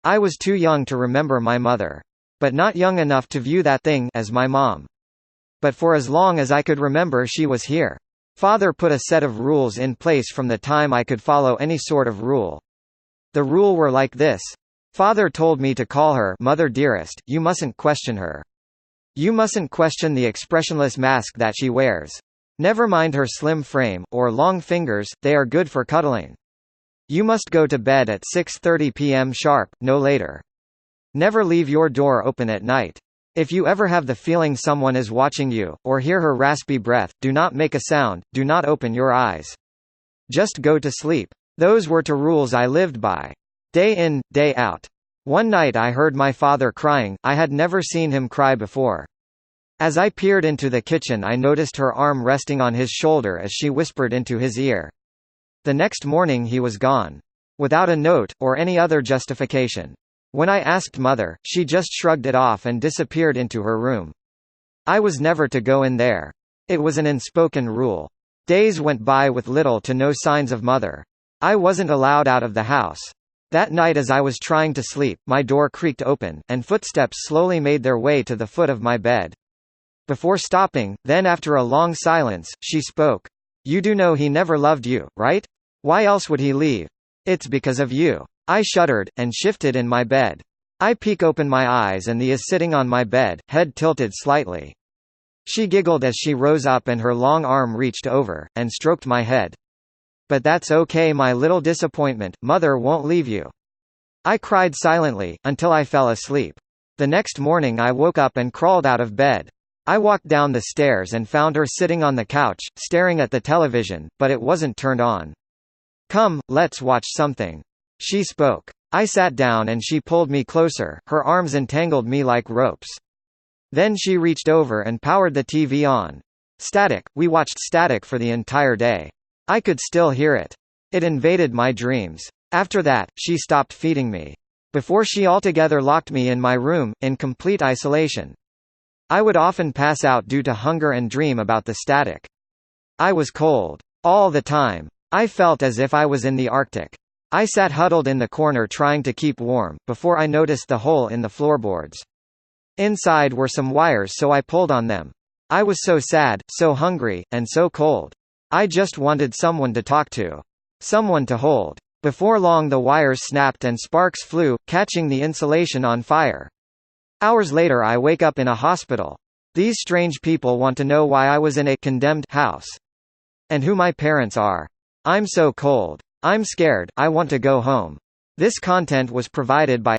I was too young to remember my mother. But not young enough to view that thing as my mom. But for as long as I could remember she was here. Father put a set of rules in place from the time I could follow any sort of rule. The rule were like this. Father told me to call her Mother Dearest. You mustn't question her. You mustn't question the expressionless mask that she wears. Never mind her slim frame, or long fingers, they are good for cuddling. You must go to bed at 6:30 p.m. sharp, no later. Never leave your door open at night. If you ever have the feeling someone is watching you, or hear her raspy breath, do not make a sound, do not open your eyes. Just go to sleep. Those were two rules I lived by. Day in, day out. One night I heard my father crying. I had never seen him cry before. As I peered into the kitchen I noticed her arm resting on his shoulder as she whispered into his ear. The next morning he was gone. Without a note, or any other justification. When I asked Mother, she just shrugged it off and disappeared into her room. I was never to go in there. It was an unspoken rule. Days went by with little to no signs of Mother. I wasn't allowed out of the house. That night as I was trying to sleep, my door creaked open, and footsteps slowly made their way to the foot of my bed. Before stopping, then after a long silence, she spoke. You do know he never loved you, right? Why else would he leave? It's because of you. I shuddered, and shifted in my bed. I peek open my eyes and he is sitting on my bed, head tilted slightly. She giggled as she rose up and her long arm reached over, and stroked my head. But that's okay my little disappointment, Mother won't leave you. I cried silently, until I fell asleep. The next morning I woke up and crawled out of bed. I walked down the stairs and found her sitting on the couch, staring at the television, but it wasn't turned on. Come, let's watch something. She spoke. I sat down and she pulled me closer, her arms entangled me like ropes. Then she reached over and powered the TV on. Static, we watched Static for the entire day. I could still hear it. It invaded my dreams. After that, she stopped feeding me. Before she altogether locked me in my room, in complete isolation. I would often pass out due to hunger and dream about the Static. I was cold. All the time. I felt as if I was in the Arctic. I sat huddled in the corner trying to keep warm, before I noticed the hole in the floorboards. Inside were some wires so I pulled on them. I was so sad, so hungry, and so cold. I just wanted someone to talk to. Someone to hold. Before long the wires snapped and sparks flew, catching the insulation on fire. Hours later I wake up in a hospital. These strange people want to know why I was in a condemned house. And who my parents are. I'm so cold. I'm scared, I want to go home. This content was provided by